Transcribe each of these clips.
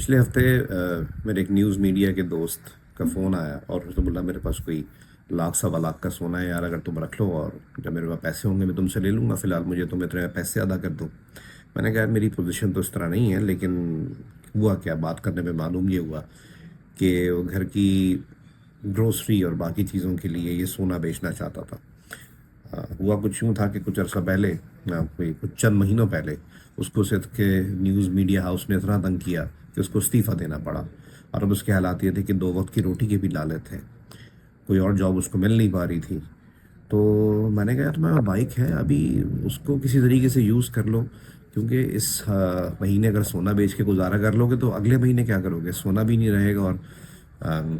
पिछले हफ्ते मेरे एक न्यूज़ मीडिया के दोस्त का फ़ोन आया और उसने बोला मेरे पास कोई लाख सवा लाख का सोना है यार, अगर तुम रख लो और जब मेरे पास पैसे होंगे मैं तुमसे ले लूँगा, फ़िलहाल मुझे तुम इतने पैसे अदा कर दो। मैंने कहा यार मेरी पोजीशन तो इस तरह नहीं है, लेकिन हुआ क्या, बात करने में मालूम ये हुआ कि वो घर की ग्रोसरी और बाकी चीज़ों के लिए ये सोना बेचना चाहता था। हुआ कुछ यूँ था कि कुछ अर्सा पहले, कोई कुछ चंद महीनों पहले, उसको सिर्फ के न्यूज़ मीडिया हाउस ने इतना तंग किया कि उसको इस्तीफ़ा देना पड़ा। और अब उसके हालात ये थे कि दो वक्त की रोटी के भी लाले थे, कोई और जॉब उसको मिल नहीं पा रही थी। तो मैंने कहा तुम्हारा बाइक है, अभी उसको किसी तरीके से यूज़ कर लो, क्योंकि इस महीने अगर सोना बेच के गुजारा कर लोगे तो अगले महीने क्या करोगे, सोना भी नहीं रहेगा और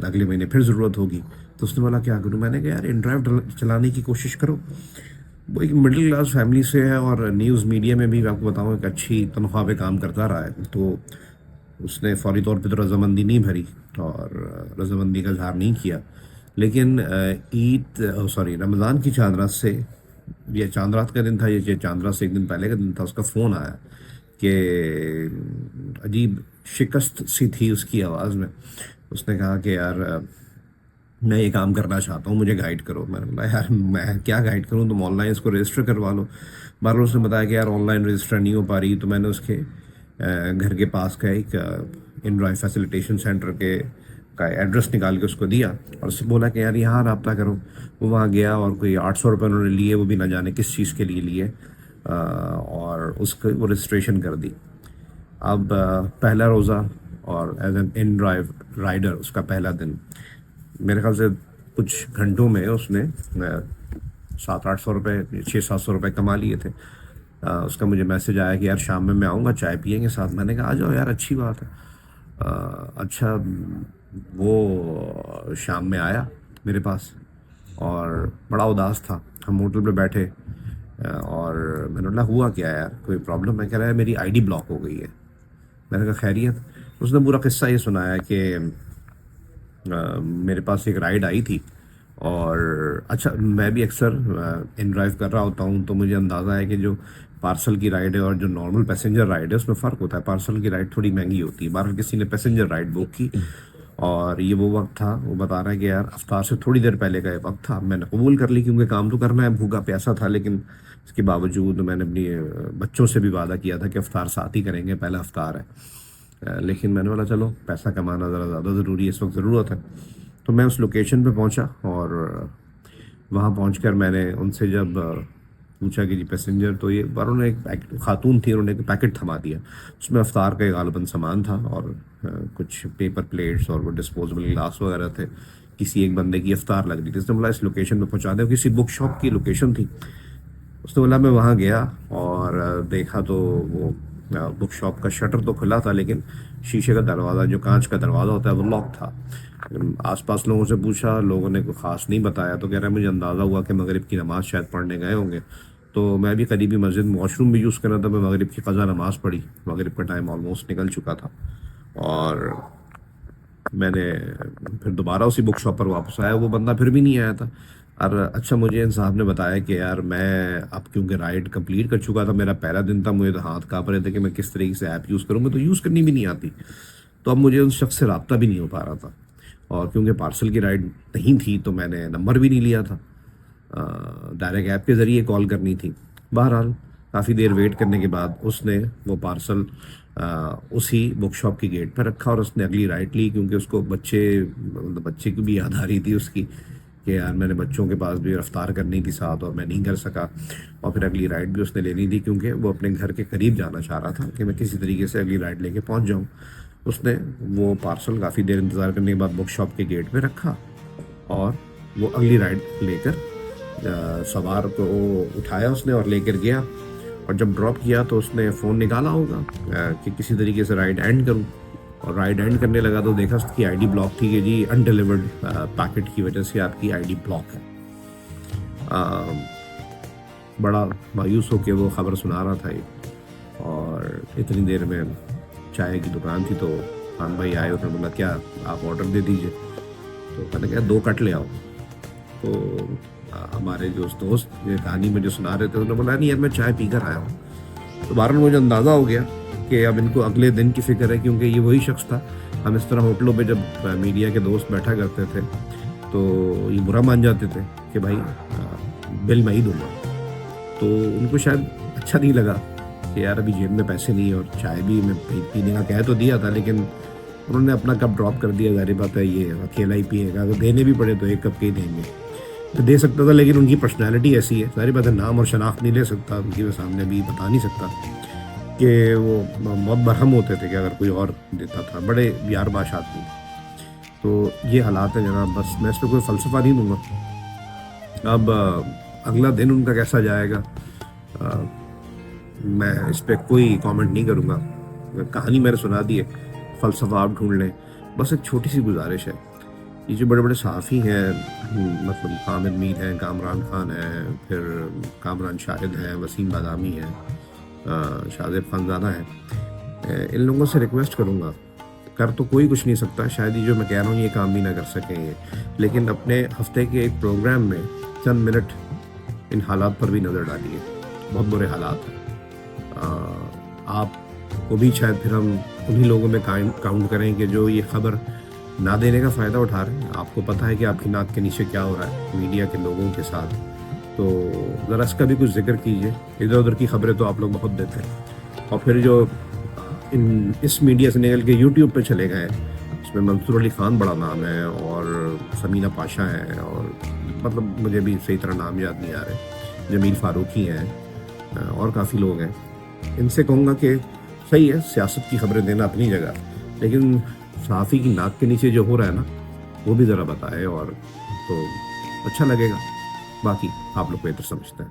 अगले महीने फिर ज़रूरत होगी। तो उसने बोला क्या करूँ, मैंने कहा यार इनड्राइव चलाने की कोशिश करो। वो एक मिडिल क्लास फैमिली से है और न्यूज़ मीडिया में भी आपको बताऊँ एक अच्छी तनख्वाह पे काम करता रहा है। तो उसने फौरी तौर पे तो रजामंदी नहीं भरी और रजामंदी का इजहार नहीं किया, लेकिन रमज़ान की चांद रात से, ये चांद रात का दिन था, ये चांद रात से एक दिन पहले का दिन था, उसका फ़ोन आया कि अजीब शिकस्त सी थी उसकी आवाज़ में। उसने कहा कि यार मैं ये काम करना चाहता हूँ, मुझे गाइड करो। मैंने बोला यार मैं क्या गाइड करूँ, तुम ऑनलाइन इसको रजिस्टर करवा लो। बार उसने बताया कि यार ऑनलाइन रजिस्टर नहीं हो पा रही। तो मैंने उसके घर के पास का एक इनड्राइव फैसिलिटेशन सेंटर का एड्रेस निकाल के उसको दिया और उससे बोला कि यार यहाँ रब्ता करो। वो वहाँ गया और कोई 800 रुपये उन्होंने लिए, वो भी ना जाने किस चीज़ के लिए लिए, और उसको वो रजिस्ट्रेशन कर दी। अब पहला रोज़ा और as an InDrive rider उसका पहला दिन, मेरे ख्याल से कुछ घंटों में उसने 700-800 रुपये, 600-700 रुपये कमा लिए थे। उसका मुझे मैसेज आया कि यार शाम में मैं आऊँगा, चाय पियेंगे साथ। मैंने कहा आ जाओ यार, अच्छी बात है। अच्छा, वो शाम में आया मेरे पास और बड़ा उदास था। हम होटल पे बैठे और मैंने बोला हुआ क्या यार, कोई प्रॉब्लम है? कह रहा है मेरी आईडी ब्लॉक हो गई है। मैंने कहा खैरियत? उसने पूरा किस्सा ये सुनाया कि मेरे पास एक राइड आई थी और अच्छा, मैं भी अक्सर इन ड्राइव कर रहा होता हूँ, तो मुझे अंदाज़ा है कि जो पार्सल की राइड है और जो नॉर्मल पैसेंजर राइड है उसमें फ़र्क होता है। पार्सल की राइड थोड़ी महंगी होती है। बार किसी ने पैसेंजर राइड बुक की और ये वो वक्त था, वो बता रहा है कि यार अफ्तार से थोड़ी देर पहले का ये वक्त था। मैंने कबूल कर ली क्योंकि काम तो करना है, भूखा प्यासा था, लेकिन इसके बावजूद मैंने अपनी बच्चों से भी वादा किया था कि अफ्तार साथ ही करेंगे, पहला अफ्तार है। लेकिन मैंने बोला चलो पैसा कमाना ज़रा ज़्यादा ज़रूरी है, इस वक्त ज़रूरत है। तो मैं उस लोकेशन पे पहुंचा और वहाँ पहुंचकर मैंने उनसे जब पूछा कि जी पैसेंजर, तो ये उन्होंने एक पैकेट, खातून थी, उन्होंने एक पैकेट थमा दिया। उसमें अफ्तार का गालबन सामान था और कुछ पेपर प्लेट्स और वो डिस्पोजेबल ग्लास वगैरह थे। किसी एक बंदे की अफ्तार लग रही थी। उसने बोला इस लोकेशन पे पहुँचा दे। किसी बुक शॉप की लोकेशन थी। उसने बोला मैं वहाँ गया और देखा तो वो बुक शॉप का शटर तो खुला था, लेकिन शीशे का दरवाज़ा, जो कांच का दरवाज़ा होता है, वो लॉक था। आसपास लोगों से पूछा, लोगों ने कुछ ख़ास नहीं बताया। तो कह रहा है मुझे अंदाज़ा हुआ कि मगरिब की नमाज़ शायद पढ़ने गए होंगे। तो मैं भी करीबी मस्जिद में वॉशरूम भी यूज़ कर रहा था। मैं मगरिब की क़ज़ा नमाज़ पढ़ी, मगरिब का टाइम ऑलमोस्ट निकल चुका था और मैंने फिर दोबारा उसी बुक शॉप पर वापस आया। वो बंदा फिर भी नहीं आया था। और अच्छा, मुझे इन साहब ने बताया कि यार मैं अब क्योंकि राइड कंप्लीट कर चुका था, मेरा पहला दिन था, मुझे तो हाथ काँप रहे थे कि मैं किस तरीके से ऐप यूज़ करूँ। मैं तो यूज़ करनी भी नहीं आती। तो अब मुझे उस शख्स से रब्ता भी नहीं हो पा रहा था और क्योंकि पार्सल की राइड नहीं थी तो मैंने नंबर भी नहीं लिया था। डायरेक्ट ऐप के ज़रिए कॉल करनी थी। बहरहाल काफ़ी देर वेट करने के बाद उसने वो पार्सल उसी बुक शॉप की गेट पर रखा और उसने अगली राइड ली, क्योंकि उसको बच्चे की भी याद आ रही थी उसकी कि यार मैंने बच्चों के पास भी रफ्तार करनी थी साथ और मैं नहीं कर सका। और फिर अगली राइड भी उसने लेनी थी क्योंकि वो अपने घर के करीब जाना चाह रहा था कि मैं किसी तरीके से अगली राइड लेके पहुंच जाऊं। उसने वो पार्सल काफ़ी देर इंतज़ार करने के बाद बुक शॉप के गेट पे रखा और वो अगली राइड लेकर सवार को उठाया उसने और लेकर गया। और जब ड्रॉप किया तो उसने फ़ोन निकाला होगा कि किसी तरीके से राइड एंड करूं, और राइड एंड करने लगा तो देखा उसकी आईडी ब्लॉक थी कि जी अनडिलीवर्ड पैकेट की वजह से आपकी आईडी ब्लॉक है। बड़ा मायूस होकर वो ख़बर सुना रहा था ये, और इतनी देर में चाय की दुकान थी तो खान भाई आए। उन्होंने बोला क्या आप ऑर्डर दे दीजिए। तो मैंने कहा 2 कट ले आओ। तो हमारे जो दोस्त ये कहानी में जो सुना रहे थे उन्होंने बोला नहीं यार मैं चाय पी कर आया हूँ। तो बहरहाल मुझे अंदाज़ा हो गया کہ اب ان کو اگلے دن کی فکر ہے، کیونکہ یہ وہی شخص تھا. ہم اس طرح ہوٹلوں پہ جب میڈیا کے دوست بیٹھا کرتے تھے تو یہ برا مان جاتے تھے کہ بھائی بل میں ہی دوں گا. تو ان کو شاید اچھا نہیں لگا کہ یار ابھی جیب میں پیسے نہیں اور چائے بھی میں پینے کا کہہ تو دیا تھا، لیکن انہوں نے اپنا کپ ڈراپ کر دیا. ظاہر بات ہے یہ اکیلا ہی پیے گا، اگر دینے بھی پڑے تو ایک کپ کے ہی دیں گے. تو دے سکتا تھا، لیکن ان کی پرسنالٹی ایسی ہے، ظاہر بات ہے نام اور شناخت نہیں لے سکتا ان کی، میں سامنے بھی بتا نہیں سکتا کہ وہ بہت برہم ہوتے تھے کہ اگر کوئی اور دیتا تھا. بڑے یار باش آدمی. تو یہ حالات ہیں جناب. بس میں اس پہ کوئی فلسفہ نہیں دوں گا. اب اگلا دن ان کا کیسا جائے گا میں اس پہ کوئی کامنٹ نہیں کروں گا. کہانی میں نے سنا دی ہے، فلسفہ آپ ڈھونڈ لیں. بس ایک چھوٹی سی گزارش ہے، یہ جو بڑے بڑے صحافی ہیں، مطلب حامد میر ہیں، کامران خان ہیں، پھر کامران شاہد ہیں، وسیم بادامی ہیں، شاہزیب خانزادہ ہیں، ان لوگوں سے ریکویسٹ کروں گا، کر تو کوئی کچھ نہیں سکتا، شاید یہ جو میں کہہ رہا ہوں یہ کام بھی نہ کر سکیں یہ، لیکن اپنے ہفتے کے ایک پروگرام میں چند منٹ ان حالات پر بھی نظر ڈالیے. بہت برے حالات ہیں. آپ کو بھی شاید پھر ہم انہی لوگوں میں کاؤنٹ کریں کہ جو یہ خبر نہ دینے کا فائدہ اٹھا رہے ہیں. آپ کو پتہ ہے کہ آپ کی ناک کے نیچے کیا ہو رہا ہے میڈیا کے لوگوں کے ساتھ، تو ذرا اس کا بھی کچھ ذکر کیجیے. ادھر ادھر کی خبریں تو آپ لوگ بہت دیتے ہیں، اور پھر جو اس میڈیا سے نکل کے یوٹیوب پہ چلے گئے، اس میں منصور علی خان بڑا نام ہے، اور سمینہ پاشا ہے، اور مطلب مجھے بھی صحیح طرح نام یاد نہیں آ رہے، جمیل فاروقی ہیں، اور کافی لوگ ہیں. ان سے کہوں گا کہ صحیح ہے سیاست کی خبریں دینا اپنی جگہ، لیکن صحافی کی ناک کے نیچے جو ہو رہا ہے نا وہ بھی ذرا بتائے، اور تو اچھا لگے گا. باقی آپ لوگ بہتر سمجھتے ہیں.